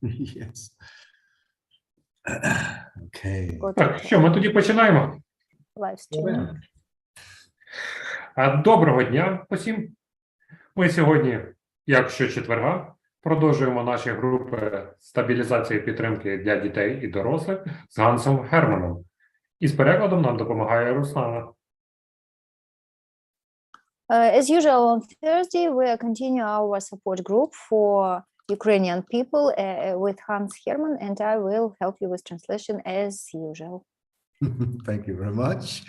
Yes. Okay. Go to Так, що, ми тоді починаємо. live stream. Доброго дня усім. Ми сьогодні, як щочетверга, продовжуємо наші групи стабілізації і підтримки для дітей і дорослих з Гансом Германом. І з перекладом нам допомагає Руслана. As usual, on Thursday, we continue our support group for Ukrainian people with Hans Herman, and I will help you with translation as usual. Thank you very much.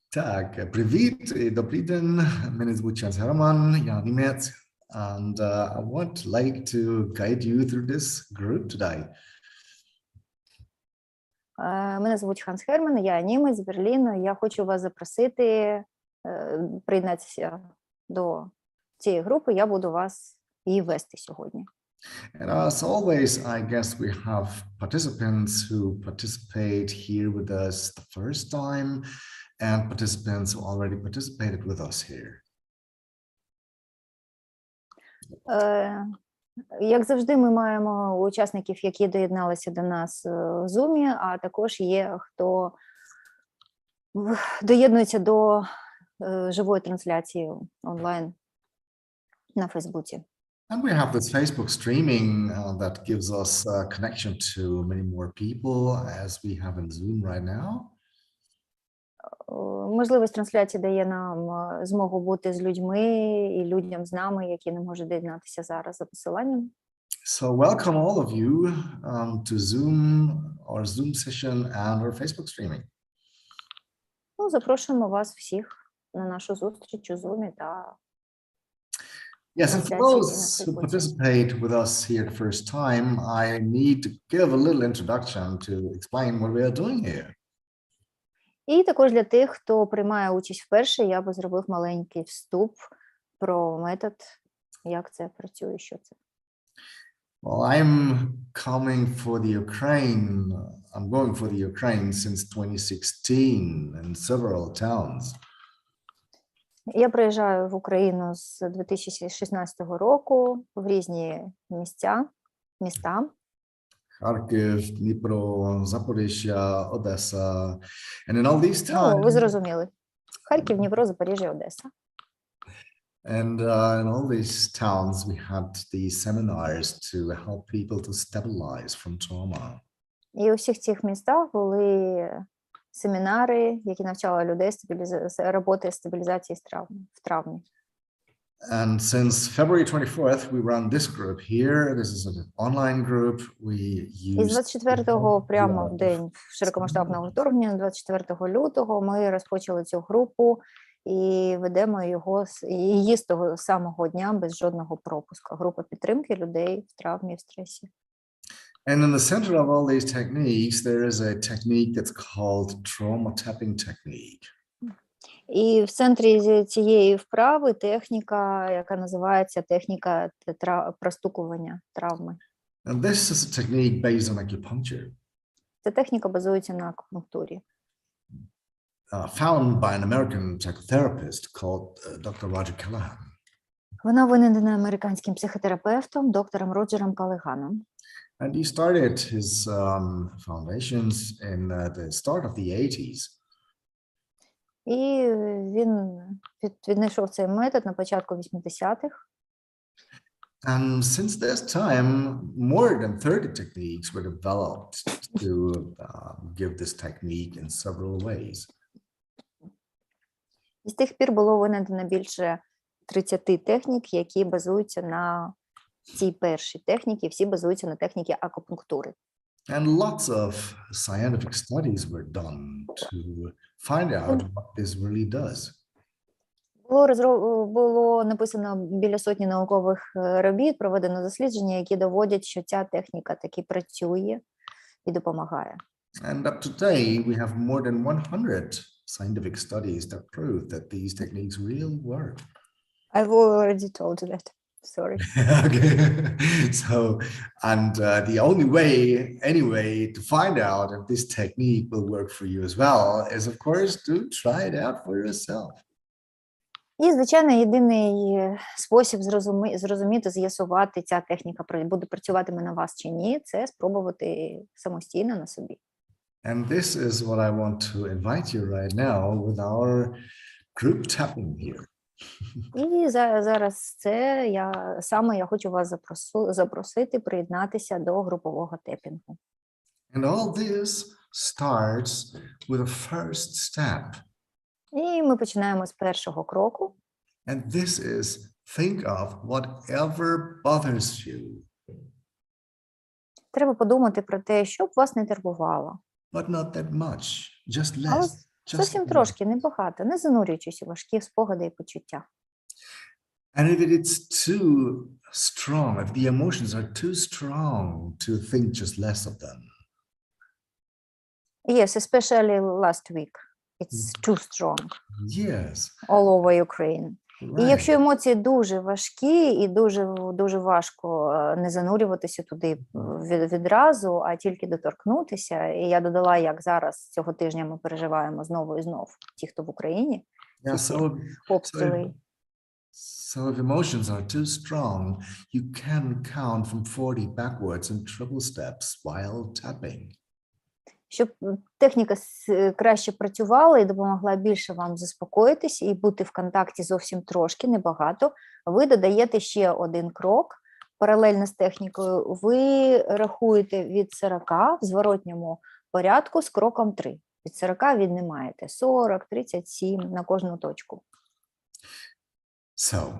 Так, привіт і добрий день. Мене звуть Hans Herman, я німець, and I would like to guide you through this group today. Мене звуть Ханс Херман, я німець з Берліну. Я хочу вас запросити приєднатися до цієї групи. Я буду вас її вести сьогодні. And as always, I guess we have participants who participate here with us the first time and participants who already participated with us here. Як завжди, ми маємо учасників, які доєдналися до нас в Zoom, а також є, хто доєднується до живої трансляції онлайн на Фейсбуці. And we have this Facebook streaming that gives us connection to many more people as we have in Zoom right now. Можливість трансляції дає нам змогу бути з людьми і людям з нами, які не можуть доєднатися зараз за посиланням. So welcome all of you to Zoom, our Zoom session and our Facebook streaming. Ну, запрошуємо вас всіх на нашу зустріч у Zoom та Yes, and for those who participate with us here the first time, I need to give a little introduction to explain what we are doing here. І також для тих, хто приймає участь вперше, я би зробив маленький вступ про метод, як це працює, що це. Well, I'm coming for the Ukraine. I'm going for the Ukraine since 2016 in several towns. Я приїжджаю в Україну з 2016 року в різні міста. Kharkiv, Dnipro, Zaporizhia, Odessa, and in all these Ну, towns. ви зрозуміли. Харків, Дніпро, Запоріжжя, Одеса. And in all these towns, we had these seminars to help people to stabilize from trauma. І у всіх цих містах були семінари, які навчали людей роботи стабілізації в травмі. And since February 24th, we run this group here. This is an online group. We use. І з 24-го, прямо в день широкомасштабного вторгнення, 24 лютого, ми розпочали цю групу і ведемо її з того самого дня без жодного пропуску. Група підтримки людей в травмі і в стресі. And in the center of all these techniques, there is a technique that's called trauma tapping technique. І в центрі цієї вправи техніка, яка називається техніка простукування травми. And this is a technique based on acupuncture. Ця техніка базується на акупунктурі. Found by an American psychotherapist called Dr. Roger Callahan. Вона винайдена американським психотерапевтом доктором Роджером Каллеганом. And he started his foundations in the start of the 80s. І він віднайшов цей метод на початку 80-х. And since this time, more than 30 techniques were developed to give this technique in several ways. І з тих пір було винайдено більше 30 технік, які базуються на цій першій техніці, всі базуються на техніці акупунктури. And lots of scientific studies were done to find out what this really does. Було написано біля сотні наукових робіт, проведено дослідження, які доводять, що ця техніка таки працює і допомагає. And up to today, we have more than 100 scientific studies that prove that these techniques really work. I've already told you that. Sorry. Okay. So, and the only way, anyway, to find out if this technique will work for you as well is, of course, to try it out for yourself. І, звичайно, єдиний спосіб зрозуміти, з'ясувати, ця техніка буде працюватиме на вас чи ні, це спробувати самостійно на собі. And this is what I want to invite you right now with our group tapping here. І зараз я хочу вас запросити приєднатися до групового тепінгу. And all this starts with a first step. І ми починаємо з першого кроку. And this is think of whatever bothers you. Треба подумати про те, що б вас не турбувало. But not that much, just Але less. зовсім трошки, небагато, не занурюючись у важкі спогади і почуття. And if it's too strong, if the emotions are too strong to think just less of them. Yes, especially last week. It's too strong. Yes. All over Ukraine. І Right. якщо емоції дуже важкі і дуже важко не занурюватися туди відразу, а тільки доторкнутися, і я додала, як зараз цього тижня ми переживаємо знову і знову, ті, хто в Україні, Yeah, обстріли. so if emotions are too strong, you can count from 40 backwards in triple steps while tapping. Щоб техніка краще працювала і допомогла більше вам заспокоїтись і бути в контакті зовсім трошки, небагато, ви додаєте ще один крок. Паралельно з технікою ви рахуєте від 40 в зворотньому порядку з кроком 3. Від 40 віднімаєте 40, 37 на кожну точку. So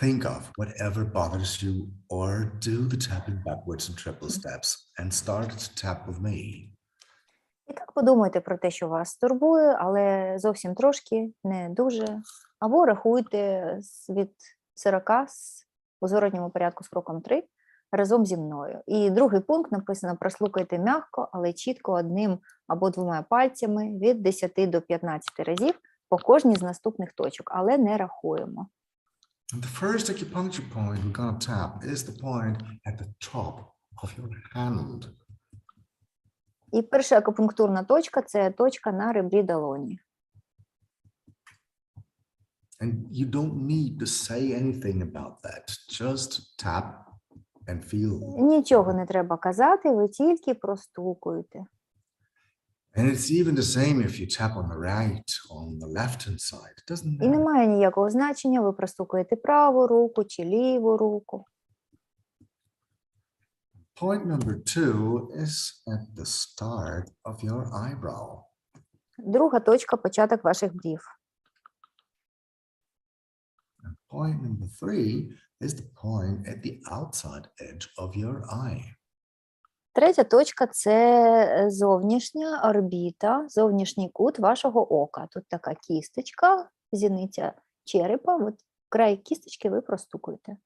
think of whatever bothers you or do the tapping backwards in triple steps and start to tap with me. І так подумайте про те, що вас турбує, але зовсім трошки, не дуже. Або рахуйте від 40 у зворотньому порядку з кроком 3 разом зі мною. І другий пункт написано: прослухайте м'яко, але чітко одним або двома пальцями від 10 до 15 разів по кожній з наступних точок, але не рахуємо. The first acupuncture point we're going to tap is the point at the top of your hand. І перша акупунктурна точка – це точка на ребрі долоні. And you don't need to say anything about that. Just tap and feel. Нічого не треба казати, ви тільки простукуєте. And it's even the same if you tap on the right, on the left-hand side. It doesn't І matter. немає ніякого значення, ви простукуєте праву руку чи ліву руку. Point number 2 is at the start of your eyebrow. Друга точка – початок ваших брів. And point number 3 is the point at the outside edge of your eye. Третя точка – це зовнішня орбіта, зовнішній кут вашого ока. Тут така кісточка, зіниця черепа, от край кісточки ви простукуєте.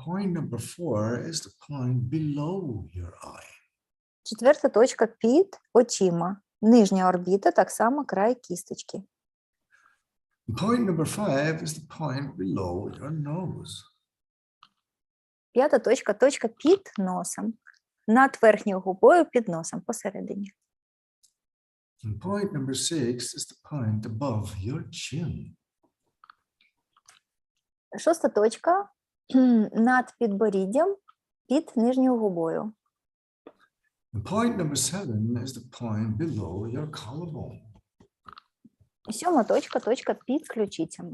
Point number 4 is the point below your eye. Четверта точка – під очима. Нижня орбіта, так само край кісточки. Point number 5 is the point below your nose. П'ята точка – точка під носом. Над верхньою губою, під носом, посередині. And point number 6 is the point above your chin. Шоста точка – над підборіддям, під нижньою губою. And point number 7 is the point below your collarbone. Сьома точка – точка під ключицями.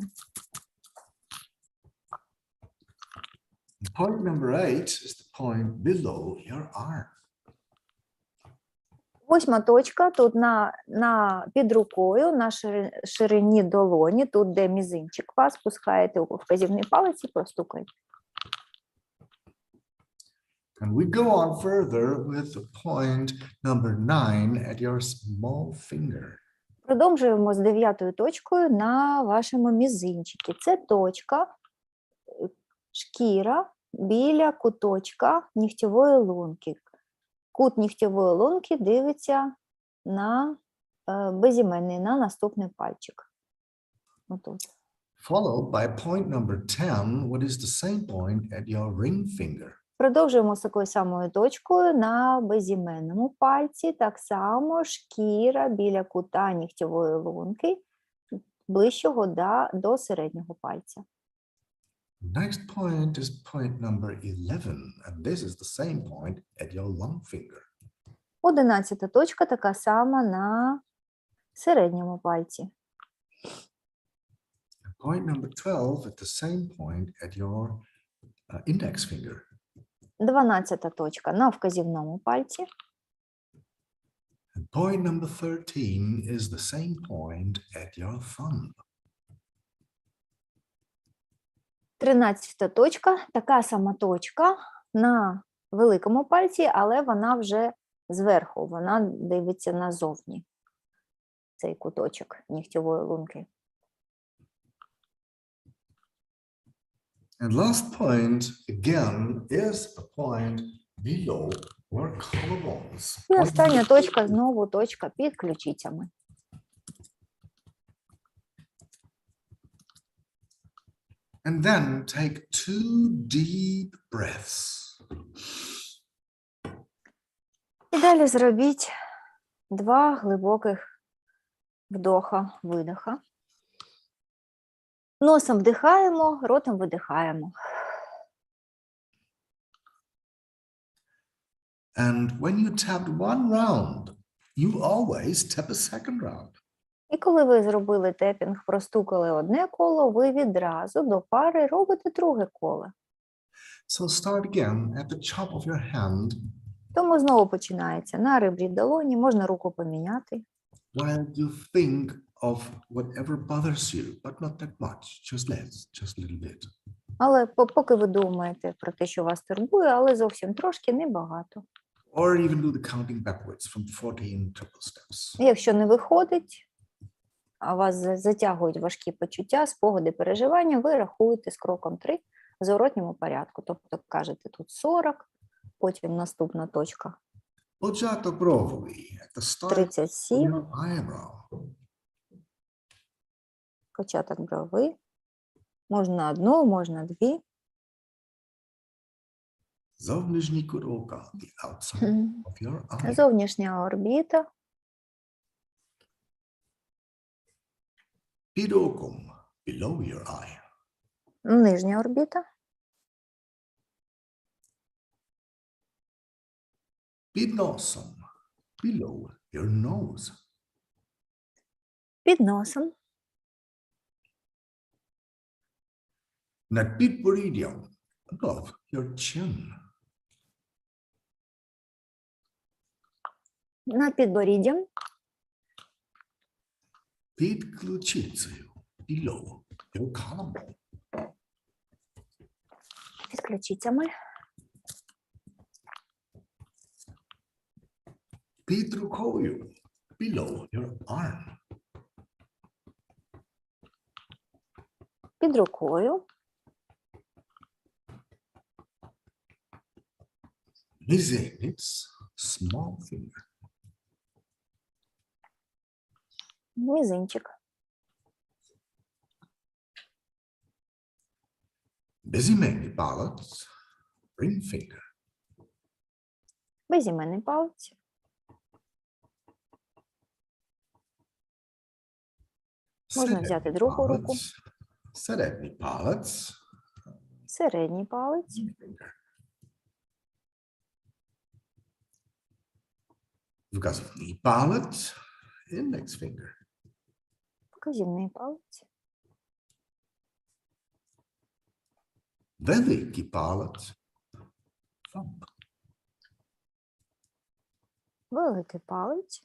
And point number 8 is the point below your arm. Восьма точка тут під рукою, на ширині долоні, тут де мізинчик вас, спускаєте у вказівний палець і простукаєте. And we go on further with the point number 9 at your small finger. Продовжуємо з дев'ятою точкою на вашому мізинчику. Це точка, шкіра біля куточка нігтєвої лунки. Кут нігтєвої лунки дивиться на безіменний, на наступний пальчик. Отут. Followed by point number 10, what is the same point at your ring finger. Продовжуємо з такою самою точкою на безіменному пальці. Так само шкіра біля кута нігтєвої лунки. ближчого до середнього пальця. Next point is point number 11, and this is the same point at your long finger. 11-та точка така сама на середньому пальці. Point number 12 at the same point at your index finger. 12-та точка на вказівному пальці. And point number 13 is the same point at your thumb. 13-та точка, така сама точка на великому пальці, але вона вже зверху, вона дивиться назовні, цей куточок нігтєвої лунки. And last point, again, is the point below your collarbones. І остання точка, знову точка під ключицями. And then take 2 deep breaths. І далі зробіть 2 глибоких вдоха-видоха. Носом вдихаємо, ротом видихаємо. And when you tapped one round, you always tap a second round. І коли ви зробили тепінг, простукали одне коло, ви відразу до пари робите друге коло. So start again at the top of your hand Тому знову починається на ребрі долоні, можна руку поміняти. while you think of whatever bothers you, but not that much, just a little bit. Але поки ви думаєте про те, що вас турбує, але зовсім трошки, небагато. Or even do the counting backwards from 14 triple steps. І якщо не виходить, а вас затягують важкі почуття, спогади, переживання, ви рахуєте з кроком 3 в зворотньому порядку. Тобто кажете, тут 40, потім наступна точка Poggiato brovoli at the start of 37, your eyebrow. початок брови. Можна одну, можна дві. Зовнішній кут ока, the outside of your eye. Зовнішня орбіта. Під оком, below your eye. Нижня орбіта. Під носом, below your nose. Під носом. Над підборіддям, above your chin. Над підборіддям. Під ключицею, below your collarbone. Під ключицями. Під рукою, below your arm. Під рукою. Мізинець, small finger. Мізинчик. Безіменний палець, ring finger. Безіменний палець. Можна взяти другу руку. Середній палець. Середній палець. Вказівний палець, index finger. Вказівний палець. Великий палець, thumb. Великий палець.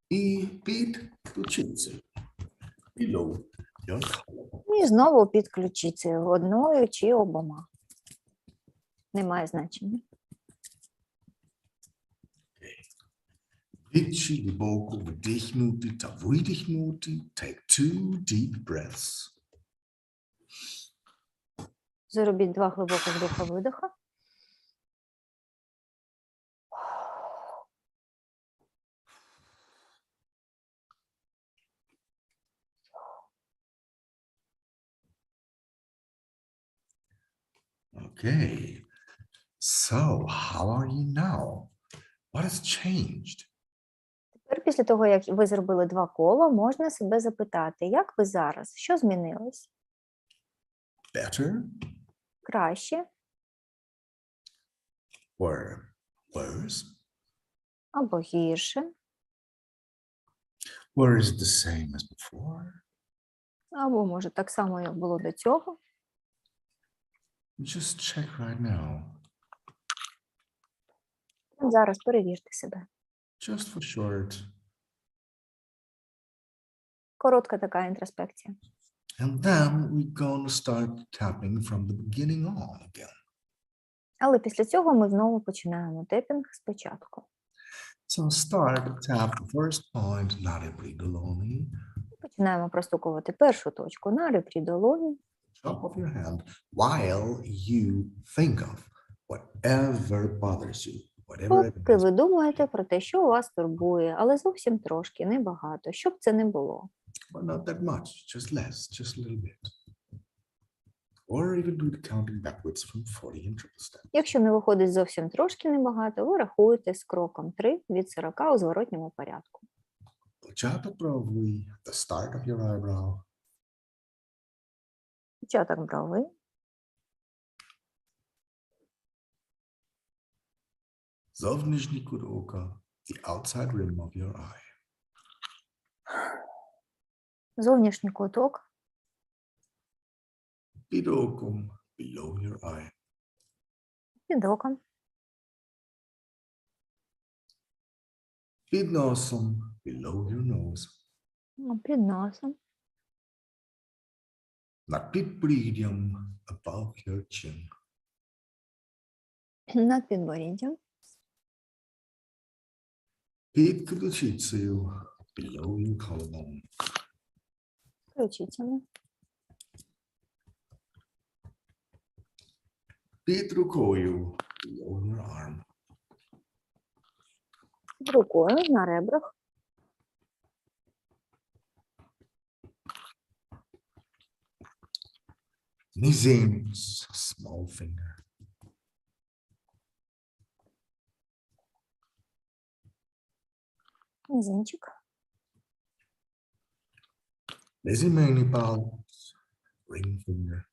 І під ключицею, below your collarbone. І знову під ключицею, одною чи обома. Немає значення. Двічі глибоко вдихнути та видихнути. Take 2 deep breaths. Зробіть 2 глибоких вдоха-видоха. Okay. So, how are you now? What has changed? Тепер після того, як ви зробили 2 кола, можна себе запитати, як ви зараз? Що змінилось? Better Краще or worse? або гірше, Or is it the same as before? або, може, так само, як було до цього? Just check right now. Зараз перевірте себе. Just for short. Коротка така інтроспекція. And then we're going to start tapping from the beginning on again. Але після цього ми знову починаємо тепінг спочатку. So start to tap the first point, на ребрі долоні, Починаємо простукувати першу точку на ребрі долоні, top of your hand, while you think of whatever bothers you, whatever it поки is. ви думаєте про те, що вас турбує, але зовсім трошки, небагато, щоб це не було. But not that much, just less, just a little bit. Or even do the counting backwards from 40 in triple step. Якщо не виходить зовсім трошки небагато, ви рахуєте з кроком 3 від 40 у зворотньому порядку. Початок брови, the start of your eyebrow. Початок брови, Зовнішній кут ока, the outside rim of your eye. зовнішній куток, Під оком, below your eye. під оком, Під носом, below your nose. під носом, Над підборіддям, above your chin. над підборіддям, Під ключицею, below your collarbone. ключицями, Під рукою, below your arm. під рукою, на ребрах, Мізинець, small finger. мізинчик, Безіменний палець, ring finger.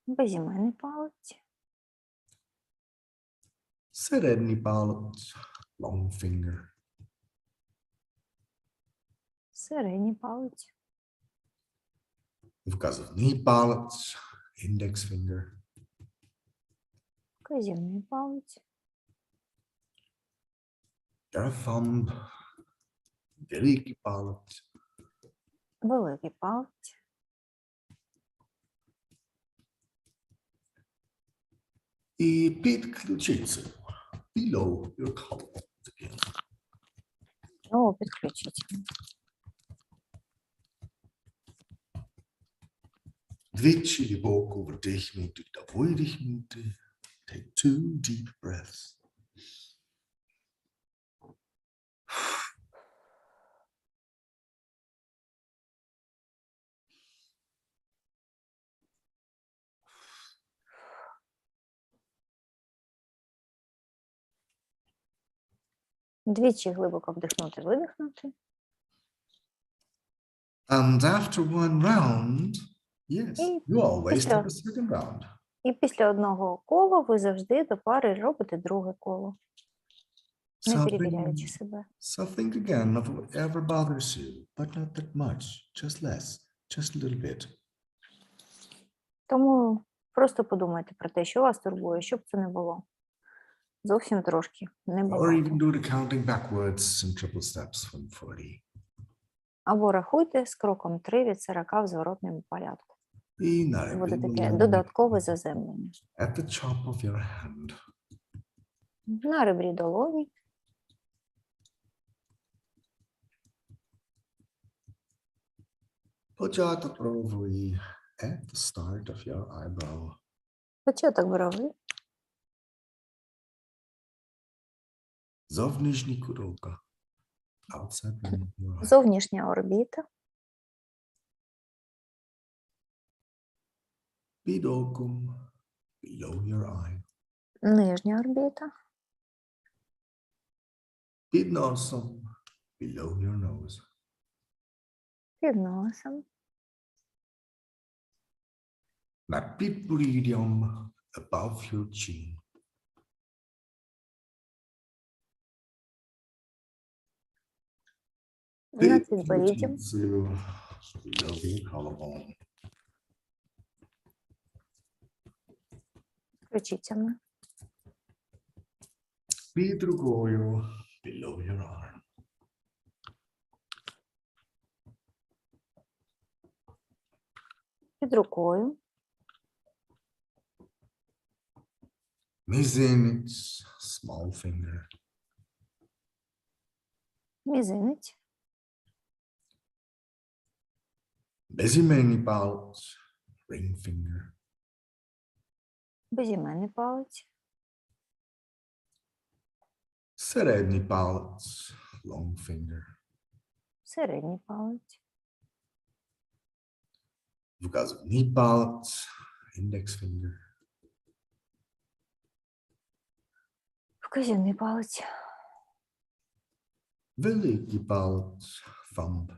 безіменний палець, Середній палець, long finger. середній палець, Вказівний палець, index finger. вказівний палець, Your thumb, великий палець. великий палець, І під ключицею, below your collarbone again. знову під ключицями. Двічі глибоко вдихнути та видихнути. Take 2 deep breaths. Двічі глибоко вдихнути, видихнути. And after one round, yes, І you always після- take a second round. І після одного кола ви завжди до пари робите друге коло, не перевіряючи себе. So think again of whatever bothers you, but not that much, just less, just a little bit. Тому просто подумайте про те, що вас турбує, щоб це не було. Зовсім трошки, не Or багато. even do the counting backwards in triple steps from 40. Або рахуйте з кроком 3 від 40 в зворотному порядку. І Це буде таке на додаткове заземлення. at the top of your hand. На ребрі долоні, Початок брови at the start of your eyebrow. початок брови, Зовнішній кут ока. Outside rim of your eye. зовнішня орбіта, Під оком, below your eye. нижня орбіта, Під носом, below your nose. Під носом. Над підборіддям, above your chin. Над підборіддям. Ключицею, below your collarbone. Ключицями. Під рукою, below your arm. Під рукою. Мізинець, small finger. Мізинець. Безіменний палець, ring finger. Безіменний палець. Середній палець, long finger. Середній палець. Вказівний палець, index finger. Вказівний палець. Великий палець, thumb.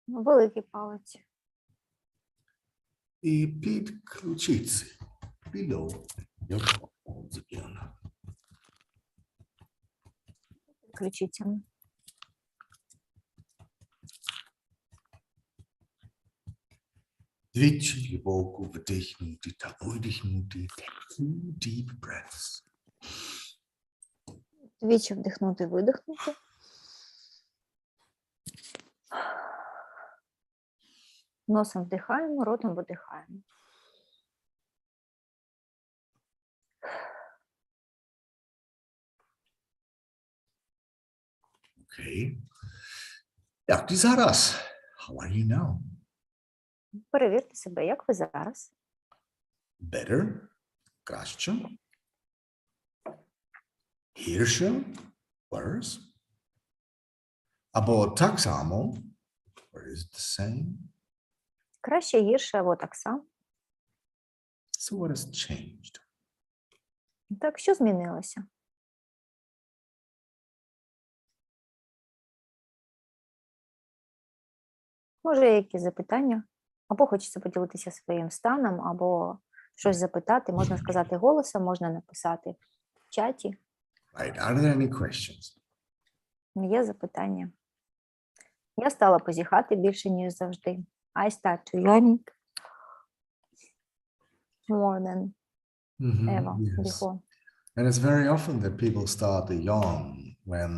Великий палець. І під ключицею, below your palms again. Ключицями. Двічі глибоко вдихнути та видихнути. Take 2 deep breaths. Двічі вдихнути, видихнути. Носом вдихаємо, ротом видихаємо. Okay. Як ти зараз? How are you now? Перевірте себе, як ви зараз. Better? Краще? Гірше? Worse? Або так само? Or is it the same? Краще, гірше або так само. So what has changed? Так, що змінилося? Може, є якісь запитання? Або хочеться поділитися своїм станом, або щось запитати. Можна сказати голосом, можна написати в чаті. Right. Are there any questions? Є запитання. Я стала позіхати більше, ніж завжди. I start to yawning more than ever Yes. before. And it's very often that people start to yawn when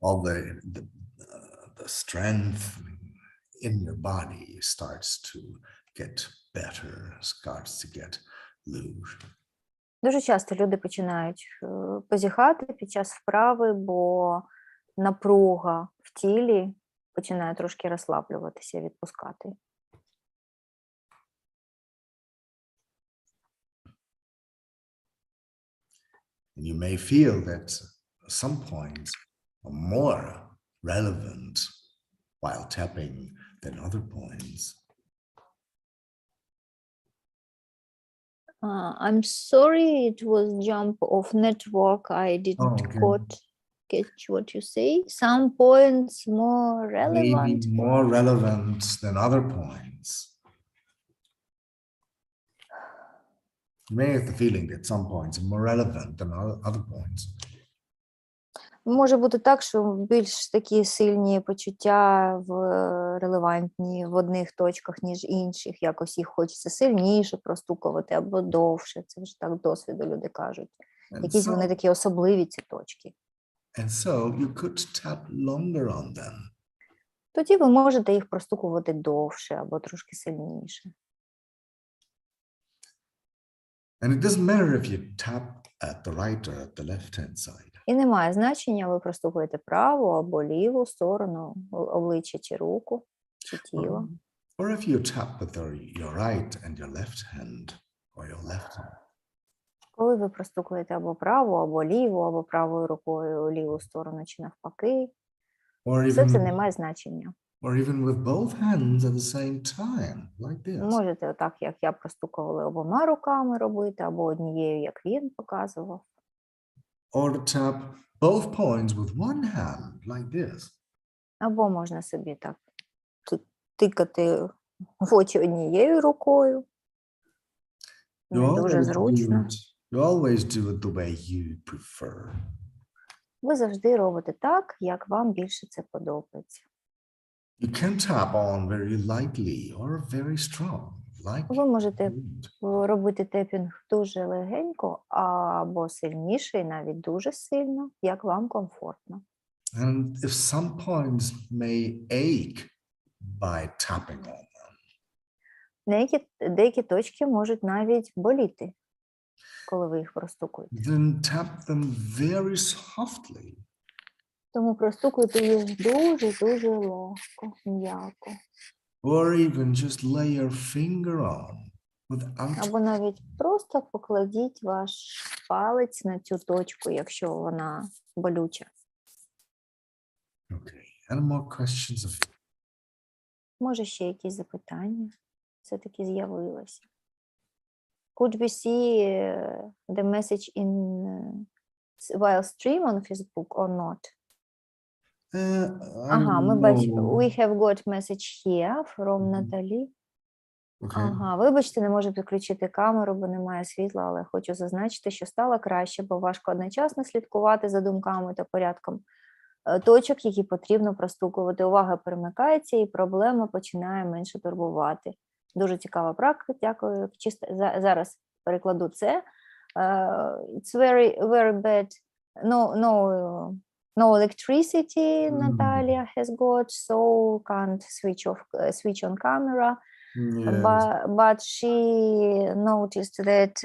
all the strength in your body starts to get better, starts to get loose. Дуже часто люди починають позіхати під час вправи, бо напруга в тілі починає трошки розслаблюватися, відпускати. And you may feel that some points are more relevant while tapping than other points. I'm sorry, it was jump of network. I didn't okay. catch what you say. Some points more relevant. Maybe more relevant than other points. You may have the feeling that some points are more relevant than other points. Може бути так, що більш такі сильні почуття релевантні в одних точках, ніж інших. Якось їх хочеться сильніше простукувати або довше. Це вже так досвіду люди кажуть. Якісь вони такі особливі, ці точки. And so you could tap longer on them. Тоді ви можете їх простукувати довше або трошки сильніше. And it doesn't matter if you tap at the right or at the left-hand side. І немає значення, ви простукуєте праву або ліву сторону обличчя чи руку, чи тіло. Or if you tap with your right and your left hand or your left hand. Коли ви простукуєте або праву, або ліву, або правою рукою ліву сторону чи навпаки, все це не має значення. Or even with both hands at the same time, like this. Можете отак, як я простукувала, обома руками робити, або однією, як він показував. Or to tap both points with one hand, like this. Або можна собі так тикати в очі однією рукою. Не дуже зручно. You always do it the way you prefer. Ви завжди робите так, як вам більше це подобається. You can tap on very lightly or very strong, like Ви можете wind. робити тепінг дуже легенько, або сильніше, і навіть дуже сильно, як вам комфортно. And if some points may ache by tapping on them, Деякі точки можуть навіть боліти, коли ви їх простукуєте. then tap them very softly. Тому простукуйте їх дуже-дуже легко, м'яко. Or even just lay your finger on without. Або навіть просто покладіть ваш палець на цю точку, якщо вона болюча. Okay. Any more questions of Може, ще якісь запитання все-таки з'явилося. Could we see the message in while stream on Facebook or not? I Ага, ми don't бачимо. know. We have got message here from Natalie. Okay. Ага, вибачте, не можу підключити камеру, бо немає світла, але хочу зазначити, що стало краще, бо важко одночасно слідкувати за думками та порядком точок, які потрібно простукувати. Увага перемикається і проблема починає менше турбувати. Дуже цікава практика, дякую. Чисто зараз перекладу це. It's very, very bad. No electricity, Natalia has got, so can't switch on camera. Yes. But she noticed that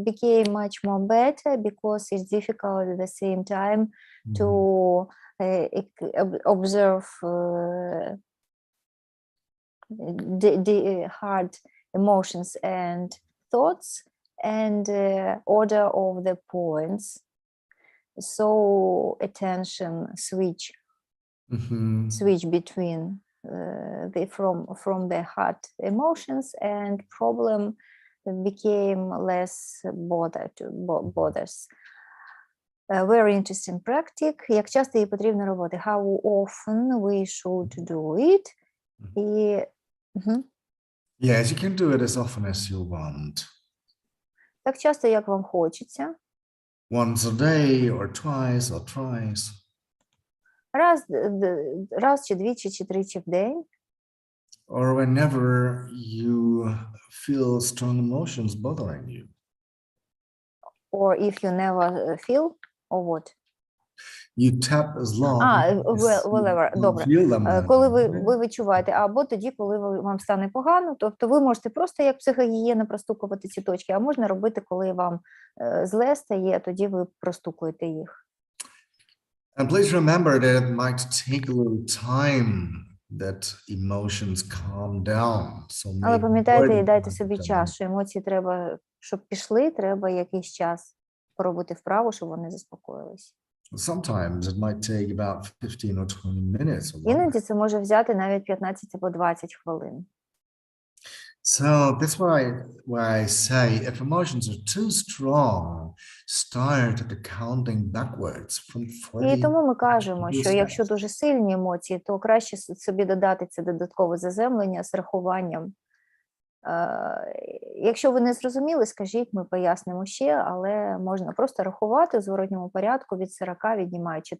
became much more better because it's difficult at the same time to observe the hard emotions and thoughts and order of the points. So attention switch between from the heart emotions, and problem became less bothers. Very interesting practice. Як часто її потрібно робити? How often we should do it? Yes, you can do it as often as you want. Так часто, як вам хочеться. Once a day or twice or thrice. Раз чи двічі, чи тричі в день. Or whenever you feel strong emotions bothering you. Or if you never feel, or what? You tap as long Whatever. Добре. feel them. Коли ви відчуваєте, або тоді, коли вам стане погано, тобто ви можете просто як психогігієна простукувати ці точки, а можна робити, коли вам зле стає, тоді ви простукуєте їх. And please remember that it might take a little time that emotions calm down. So Але пам'ятайте і дайте avoid собі them. час, що емоції треба, щоб пішли, треба якийсь час поробити вправу, щоб вони заспокоїлись. Sometimes it might take about 15 or 20 minutes. Or longer. Іноді це може взяти навіть 15 або 20 хвилин. So that's why I say if emotions are too strong, start the counting backwards from 40. І тому ми кажемо, що steps. якщо дуже сильні емоції, то краще собі додати це додаткове заземлення з рахуванням. Якщо ви не зрозуміли, скажіть, ми пояснимо ще, але можна просто рахувати у зворотньому порядку від 40, віднімаючи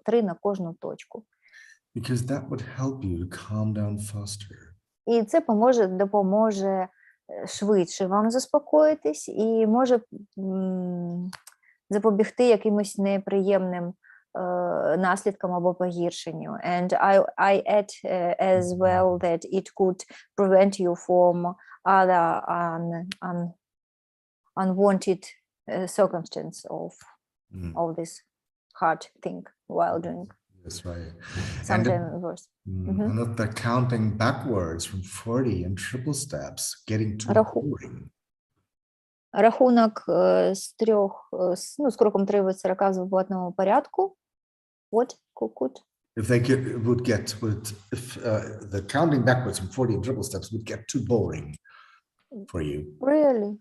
3 на кожну точку. Because that would help you to calm down faster. І це допоможе швидше вам заспокоїтись і може запобігти якимось неприємним наслідкам або погіршенню. And I add as well that it could prevent you from other unwanted circumstance of this hard thing while doing That's right. something worse. And if they're counting backwards from 40 in triple steps, getting too boring. Рахунок з кроком 3 від 40 в зворотному порядку. What could? If they if the counting backwards from 40 and triple steps would get too boring for you. Really?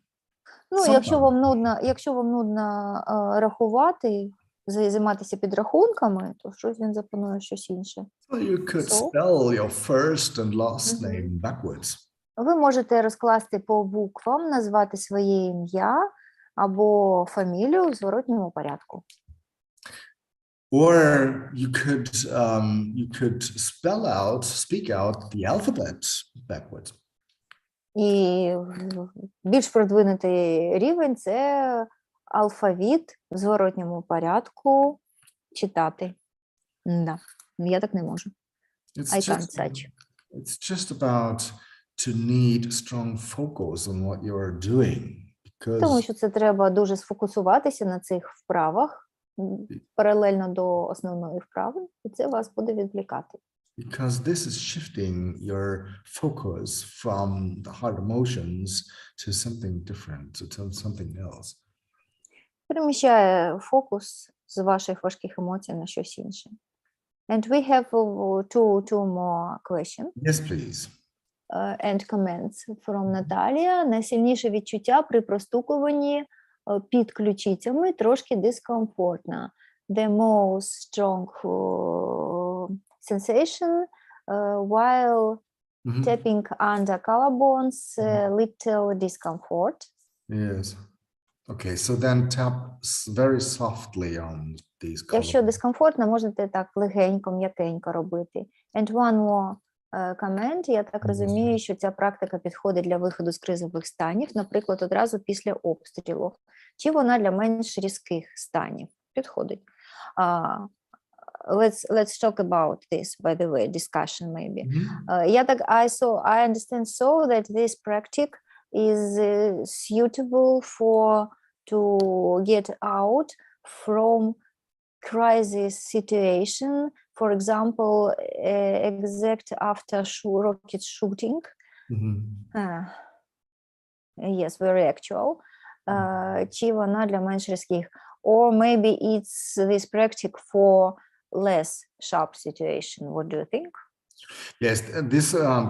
Ну, якщо вам нудно рахувати, займатися підрахунками, то щось він запропонує щось інше. So you could spell your first and last name backwards. Ви можете розкласти по буквам, назвати своє ім'я або фамілію в зворотньому порядку. Or you could speak out the alphabet backwards. І більш продвинутий рівень – це алфавіт в зворотньому порядку читати. Да, я так не можу. I can't such. It's just about to need strong focus on what you're doing. Тому що це треба дуже сфокусуватися на цих вправах паралельно до основної вправи, і це вас буде відвлікати. Because this is shifting your focus from the hard emotions to something different, to something else. Переміщає фокус з ваших важких емоцій на щось інше. And we have two more questions. Yes, please. And comments from Наталія. Найсильніше відчуття при простукуванні під ключицями трошки дискомфортно. The most strong sensation while tapping under collarbones, little discomfort. Yes. Okay, so then tap very softly on these collarbones. Якщо дискомфортно, можете так легенько, м'якенько робити. And one more comment. Я так розумію, що ця практика підходить для виходу з кризових станів, наприклад, одразу після обстрілу. Чи вона для менш різких станів? Підходить. Let's talk about this, by the way, discussion maybe. I understand so that this practice is suitable to get out from crisis situation, for example, exact after rocket shooting. Yes, very actual. Чи вона для менш різких? Or maybe it's this practice for less sharp situation. What do you think? Yes, this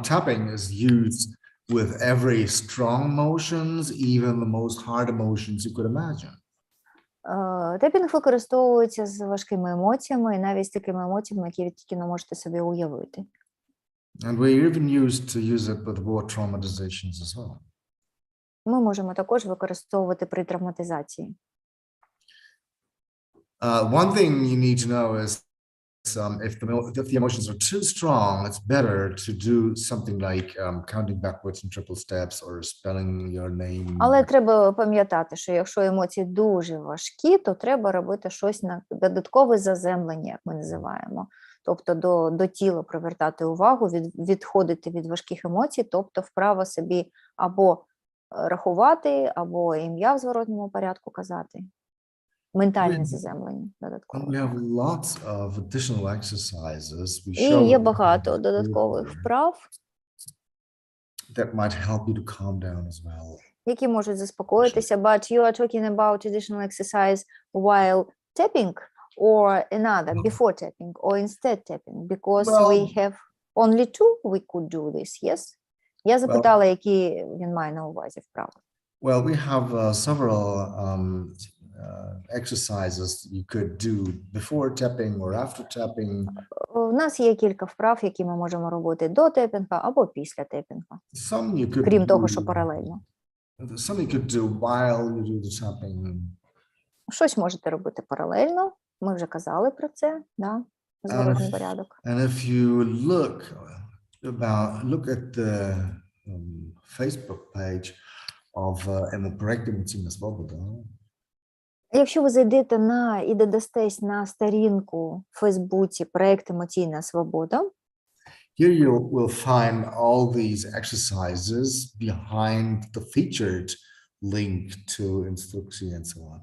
tapping is used with every strong emotions, even the most hard emotions you could imagine. Тепінг використовується з важкими емоціями, і навіть з такими емоціями, які ви тільки не можете собі уявити. And we even used to use it with war traumatizations as well. Ми можемо також використовувати при травматизації. One thing you need to know is if the emotions are too strong, it's better to do something like counting backwards in triple steps or spelling your name. Але треба пам'ятати, що якщо емоції дуже важкі, то треба робити щось на додаткове заземлення, як ми називаємо. Тобто до тіла привертати увагу, відходити від важких емоцій, тобто вправо собі або рахувати, або ім'я в зворотному порядку казати. Ментальне заземлення додаткове. We have lots of additional exercises. І є багато додаткових вправ, that might help you to calm down as well. Які можуть заспокоїтися, but you are talking about additional exercise while tapping or another before tapping or instead tapping, because we have only two we could do this, yes? Я запитала, які він має на увазі вправи. Well, we have several exercises you could do before tapping or after tapping. У нас є кілька вправ, які ми можемо робити до тепінга або після тепінга. Крім того, що паралельно. Some you could do while you do the tapping. Щось можете робити паралельно. Ми вже казали про це, да? Зворотний порядок. And if you look at the Facebook page of проект «Емоційна свобода». Якщо ви зайдете і додастесь на сторінку в Фейсбуці проект «Емоційна свобода», here you will find all these exercises behind the featured link to інструкції and so on.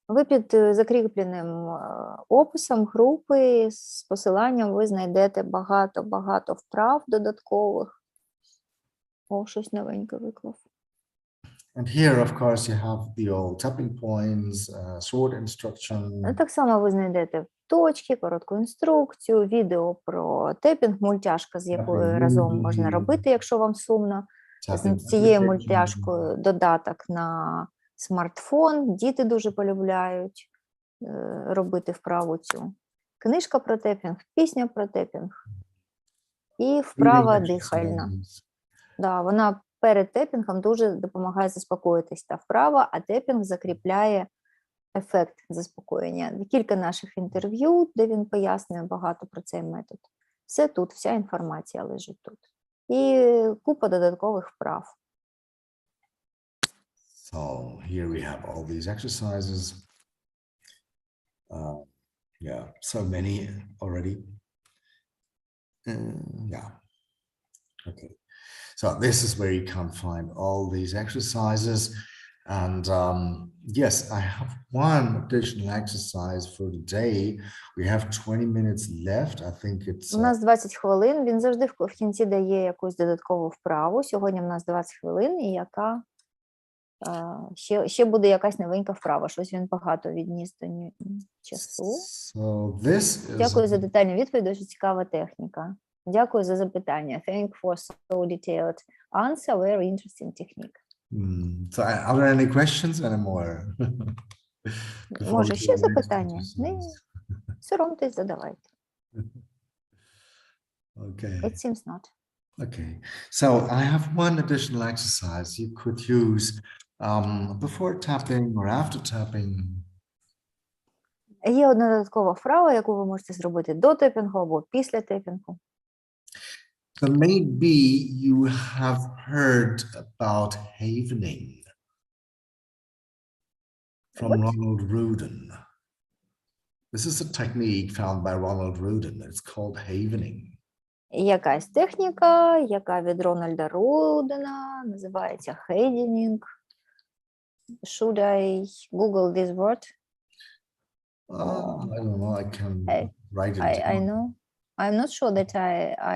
Ви під закріпленим описом групи з посиланням ви знайдете багато вправ додаткових. О, щось новеньке виклав. And here, of course, you have the old tapping points, short instruction. Так само ви знайдете точки, коротку інструкцію, відео про тепінг, мультяшка, з якою разом можна робити, якщо вам сумно. З цією мультяшкою додаток на смартфон. Діти дуже полюбляють робити вправу цю. Книжка про тепінг, пісня про тепінг і вправа дихальна. Да, вона перед тепінгом дуже допомагає заспокоїтись та вправа, а тепінг закріпляє ефект заспокоєння. Кілька наших інтерв'ю, де він пояснює багато про цей метод. Все тут, вся інформація лежить тут. І купа додаткових вправ. So here we have all these exercises. Yeah, so many already. Yeah. Okay. So this is where you can find all these exercises. And yes, I have one additional exercise for today. We have 20 minutes left. I think it's... У нас 20 хвилин. Він завжди в кінці дає якусь додаткову вправу. Сьогодні в нас 20 хвилин, і яка ще буде якась новенька вправа. Щось він багато відніс до часу. So this is... Дякую за детальну відповідь, дуже цікава техніка. Дякую за запитання. Thank for so detailed answer. Very interesting technique. So are there any questions anymore? Може, ще запитання? Не соромтесь, задавайте. Okay. It seems not. Okay. So I have one additional exercise you could use before tapping or after tapping. Є одна додаткова вправа, яку ви можете зробити до тепінгу або після тепінгу. So maybe you have heard about havening from Ronald Rudin. This is a technique found by Ronald Rudin. It's called havening. Якась техніка, яка від Рональда Рудена, називається havening. Should I Google this word? I don't know. I can write it down. I know. I'm not sure that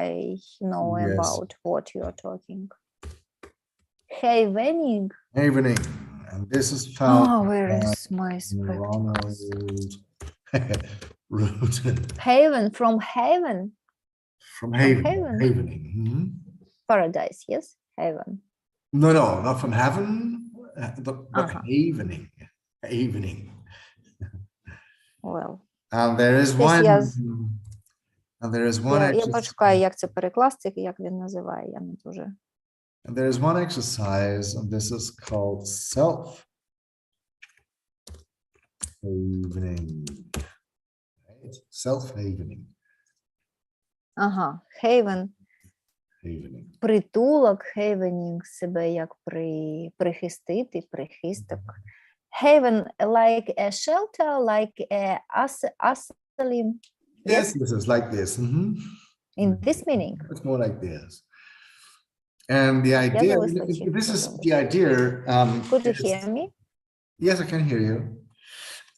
I know about what you're talking. Havening. Havening. And this is found where is my Ronald Rudin. Haven, from heaven. From haven. heaven. Havening. Mm-hmm. Paradise, yes? Heaven. No, not from heaven, but havening. Havening. Well. And there is one. And there is one Я exercise. почекаю, як це перекласти, як він називає, я не дуже. And there is one exercise, and this is called self-havening. Right? Self-havening. Ага, haven. Havening. Притулок, havening, себе як прихистити, прихисток. Haven, like a shelter, like a asylum. Yes, this is like this. Mm-hmm. In this meaning. It's more like this. And the idea, this is the idea. Could you hear me? Yes, I can hear you.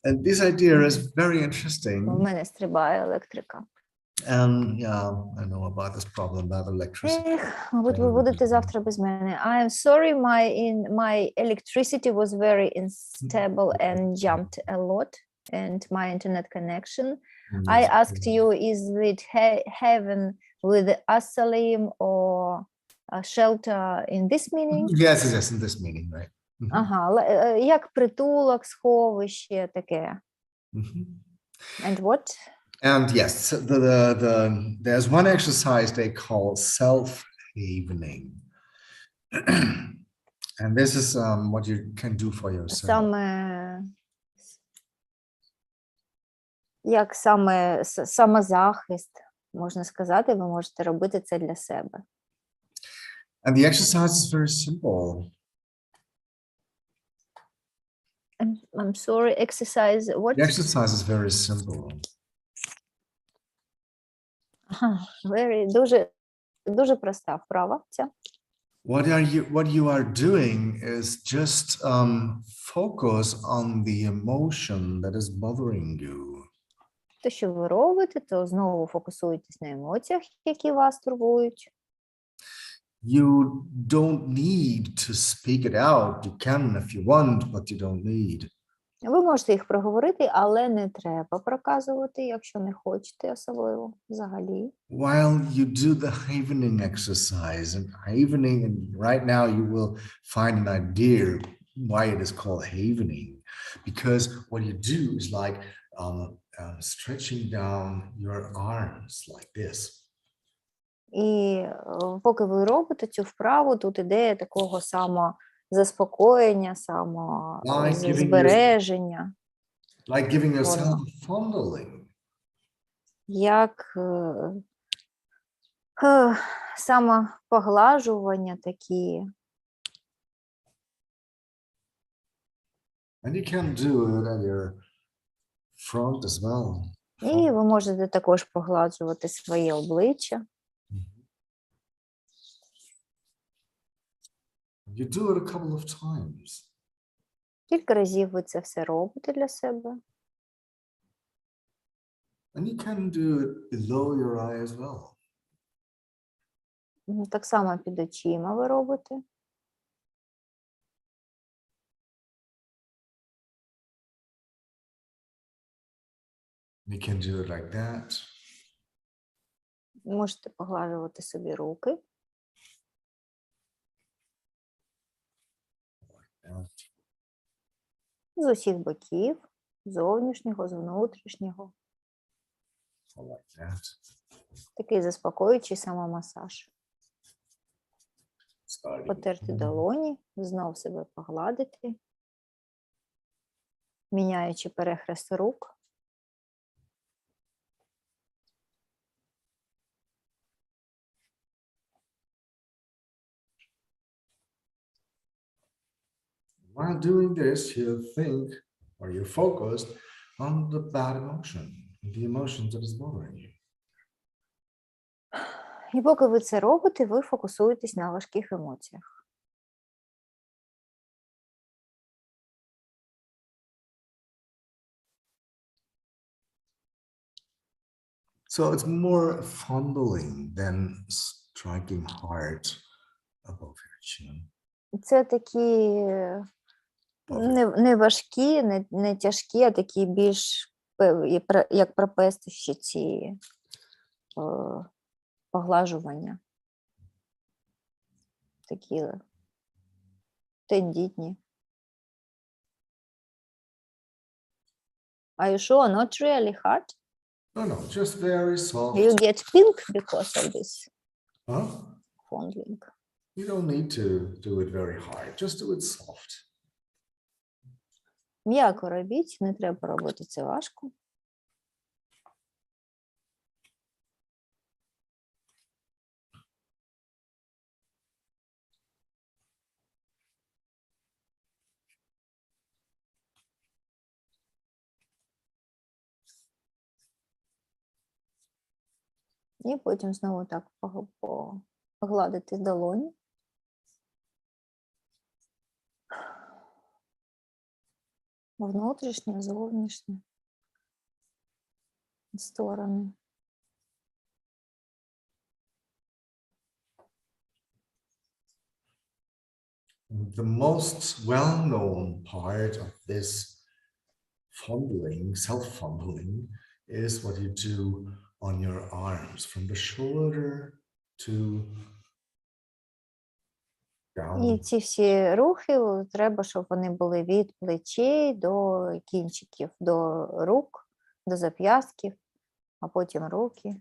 And this idea is very interesting. У мене стрибає електрика. And yeah, I know about this problem about electricity. Мабуть, ви будете завтра без мене. I'm sorry, my electricity was very unstable and jumped a lot, and my internet connection. I asked you, is it heaven with asylum or a shelter in this meaning? Yes, in this meaning, right? Mm-hmm. Ага, як притулок, сховище, таке. Mm-hmm. And what? And yes, there's one exercise they call self-havening. And this is what you can do for yourself. Як самозахист, можна сказати, ви можете робити це для себе. And the exercise is very simple. I'm sorry, exercise, what? The exercise is very simple. Дуже проста вправа ця. What you are doing is just focus on the emotion that is bothering you. Те, що ви робите, то знову фокусуєтесь на емоціях, які вас турбують. You don't need to speak it out. You can if you want, but you don't need. Ви можете їх проговорити, але не треба проказувати, якщо не хочете особливо взагалі. While you do the havening exercise, and havening, and right now you will find an idea why it is called havening, because what you do is like stretching down your arms like this. І поки ви робите цю вправу, тут ідея такого самозаспокоєння, самозбереження, Like giving yourself Воно. a fondling. як самопоглажування такі. And you can do it at your front as well. І ви можете також погладжувати своє обличчя. You do it a couple of times. Кілька разів ви це все робите для себе. And you can do it below your eye as well. Так само під очима ви робите. You can do it like that. Можете погладжувати собі руки. З усіх боків, зовнішнього, з внутрішнього. Like that. Такий заспокоюючий самомасаж. Starting. Потерти долоні, знов себе погладити, міняючи перехрест рук. While doing this, you think or you're focused on the bad emotion, the emotion that is bothering you. І поки ви це робите, ви фокусуєтесь на важких емоціях. So it's more fondling than striking hard above your chin. Це такі не важкі, не тяжкі, а такі більш як пропестощі ці поглажування. Такі тендітні. Are you sure? Not really hard? No, just very soft. You get pink because of this Huh? fondling. You don't need to do it very hard. Just do it soft. М'яко робіть, не треба робити це важко. І потім знову так погладити долоні. Внутрішнє, зовнішнє сторони. The most well-known part of this fondling, self-fondling, is what you do on your arms, from the shoulder to down. І ці всі рухи, треба, щоб вони були від плечей до кінчиків, до рук, до зап'ястків, а потім руки.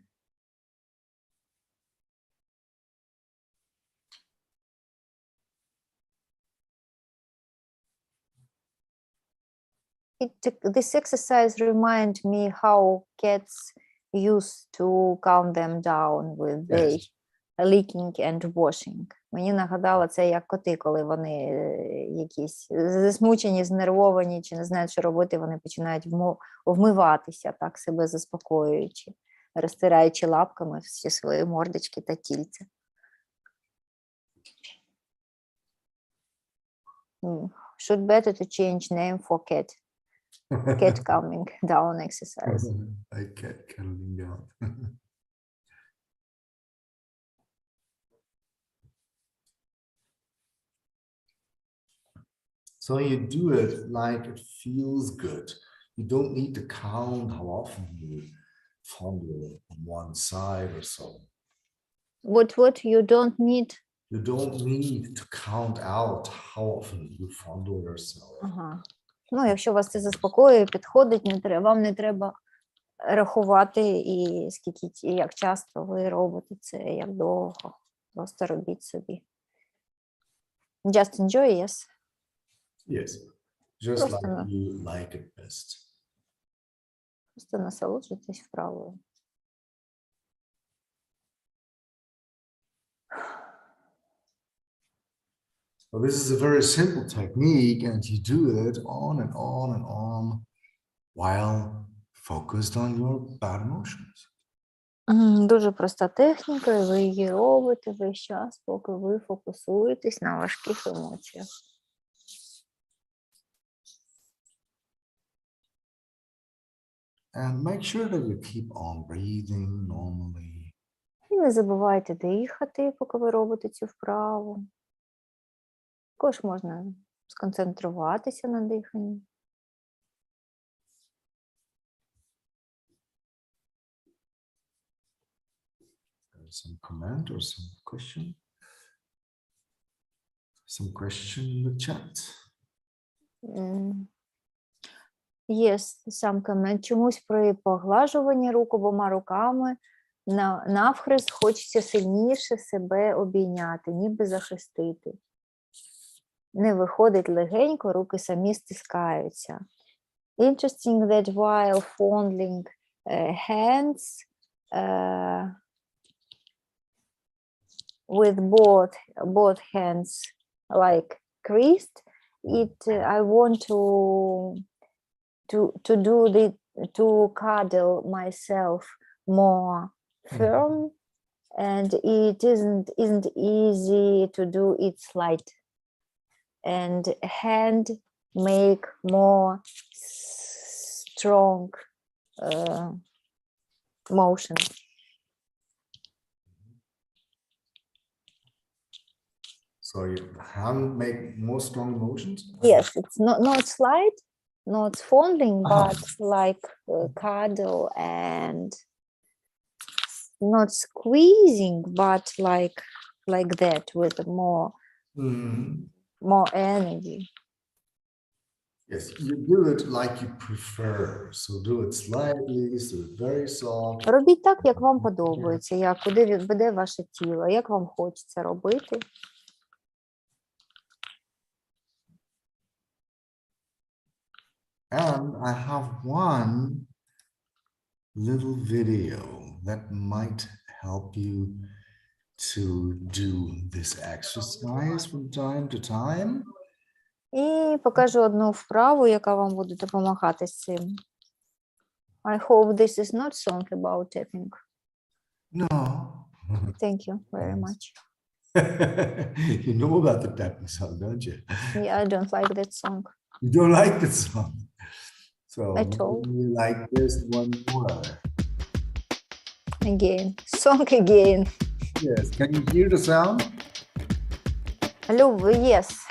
This exercise reminds me how cats used to calm them down with their licking and washing. Мені нагадало це як коти, коли вони якісь засмучені, знервовані, чи не знають, що робити, вони починають вмиватися, так себе заспокоюючи, розтираючи лапками всі свої мордочки та тільця. Should better to change name for cat. Cat calming down exercise. I cat calming down. So you do it like it feels good. You don't need to count how often you fondle on one side or so. What you don't need. You don't need to count out how often you fondle yourself. Ага. Ну, якщо вас це заспокоює, підходить, не треба, вам не треба рахувати і скільки, і як часто ви робите це, як довго. Просто робіть собі. Just enjoy, yes. Yes, just Просто like you like it best. Просто насолоджуйтесь вправою. Well, this is a very simple technique, and you do it on and on and on while focused on your bad emotions. Дуже проста техніка, і ви її робите весь час, поки ви фокусуєтесь на важких емоціях. And make sure that you keep on breathing normally. І не забувайте дихати, поки ви робите цю вправу. Також можна сконцентруватися на диханні. Some comment or some question? Some question in the chat. Є сам комент. Чомусь при поглажуванні рук обома руками навхрест хочеться сильніше себе обійняти, ніби захистити. Не виходить легенько, руки самі стискаються. Interesting that while fondling hands with both hands like creased, I want to cuddle myself more firm, and it isn't easy to do it slight, and hand make more strong motion. So your hand make more strong motions? Yes, it's not slight, not fondling, but like cuddle, and not squeezing, but like that with more energy. Yes, you do it like you prefer. So do it slightly, so very soft. Робіть так, як вам подобається, як куди веде ваше тіло, як вам хочеться робити. And I have one little video that might help you to do this exercise from time to time. І покажу одну вправу, яка вам буде допомагати з цим. I hope this is not song about tapping. No. Thank you very much. You know about the tapping song, don't you? Yeah, I don't like that song. You don't like the song. So At all. you like this one more. Again, song again. Yes, can you hear the sound? Yes.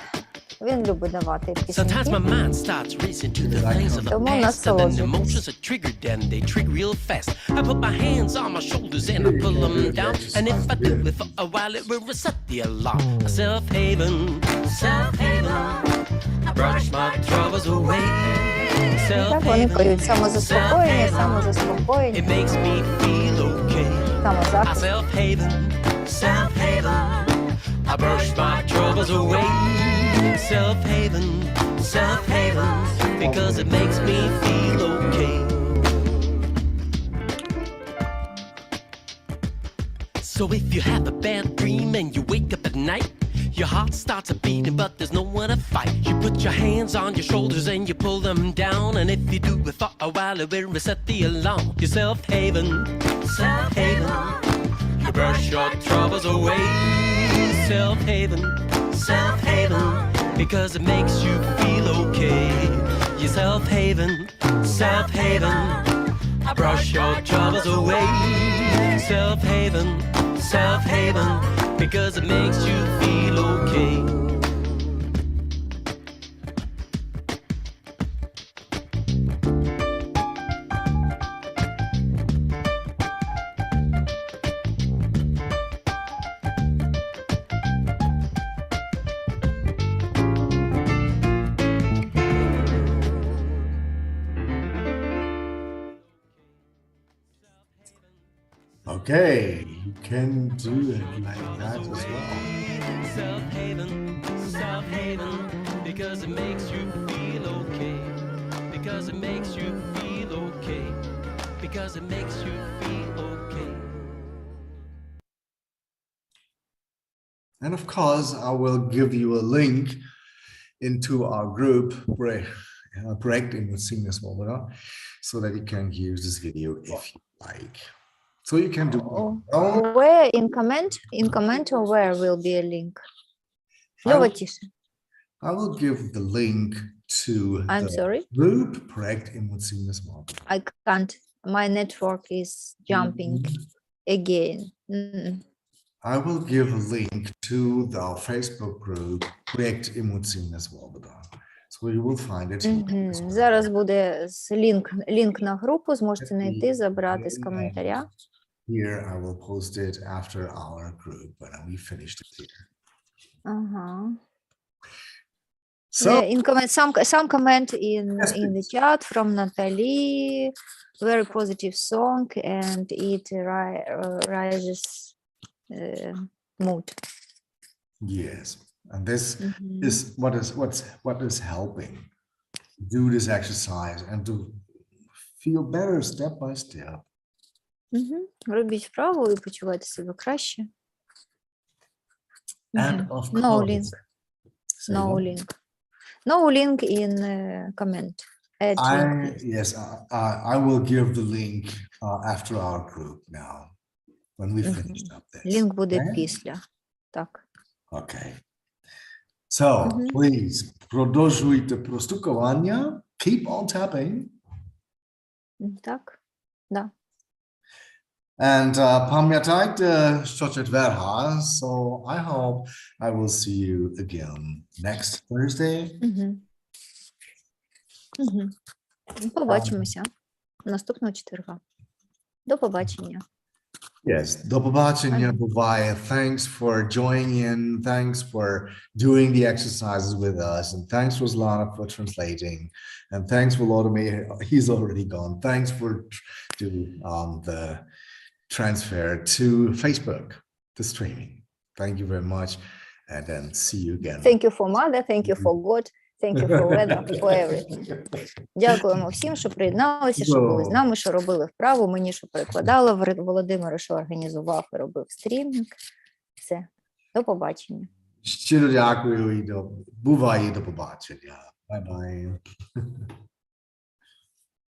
Він любить давати Sometimes my пісеньки. mind starts racing to the things of the Тому past, and then насолоджуйтесь. emotions are triggered and they trigger real fast. I put my hands on my shoulders and I pull them down, and if I do it for a while, it will reset the alarm. A self-haven, self-haven. I brush my troubles away. Так вони Self-haven, поють самозаспокоєння, самозаспокоєння, it makes me feel okay. I самозахист. self-haven, self-haven. I brush my troubles away. Self-haven, self-haven, because it makes me feel okay. So if you have a bad dream and you wake up at night, your heart starts a beating, but there's no one to fight. You put your hands on your shoulders and you pull them down, and if you do it for a while, it will reset the alarm. Your self-haven, self-haven. You brush your troubles away. Self-haven, self-haven, because it makes you feel okay. Your self-haven, self-haven. I brush your troubles away. Self-haven, self-haven, because it makes you feel okay. Okay, you can do it like that as well. Self-haven, self-haven, because it makes you feel okay. Because it makes you feel okay. Because it makes you feel okay. And of course, I will give you a link into our group, Project Emociones Webinar, so that you can use this video if you like. So you can do it. Where in comment or where will be a link? Льова, тише. I will give the link to I'm the sorry. group Project Emociones Webinar. I can't. My network is jumping again. I will give a link to the Facebook group Project Emociones Webinar. So you will find it here. Зараз буде лінк на групу, зможете знайти, забрати з коментаря. Here I will post it after our group when we finished it here. Ага. So In comment, some comment in the chat from Natalie, very positive song and it rises mood. yes, and this is what is helping. Do this exercise and to feel better step by step. Робіть вправу і почувайте себе краще. And of No course, link. say No what? link. No link in comment. Add link, please. Yes, I will give the link after our group now when we finished up this. Лінк буде Okay? після. Так. Okay. So, please, продовжуйте простукування. Keep on tapping. Так. Да. And пам'ятайте, що четверга. So, I hope I will see you again next Thursday. Побачимося наступного четверга. До побачення. Yes, до побачення, буває. Thanks for joining in. Thanks for doing the exercises with us. And thanks, Ruslana, for translating. And thanks, Volodymyr. He's already gone. Thanks for doing the transfer to Facebook, the streaming. Thank you very much. And then see you again. Thank you for mother, thank you for God, thank you for weather, for everything. Дякуємо всім, що приєдналися, що були з нами, що робили вправу, мені, що перекладала, Володимиру, що організував і робив стрімінг. Все, до побачення. Щиро дякую і буває, до побачення. Bye-bye.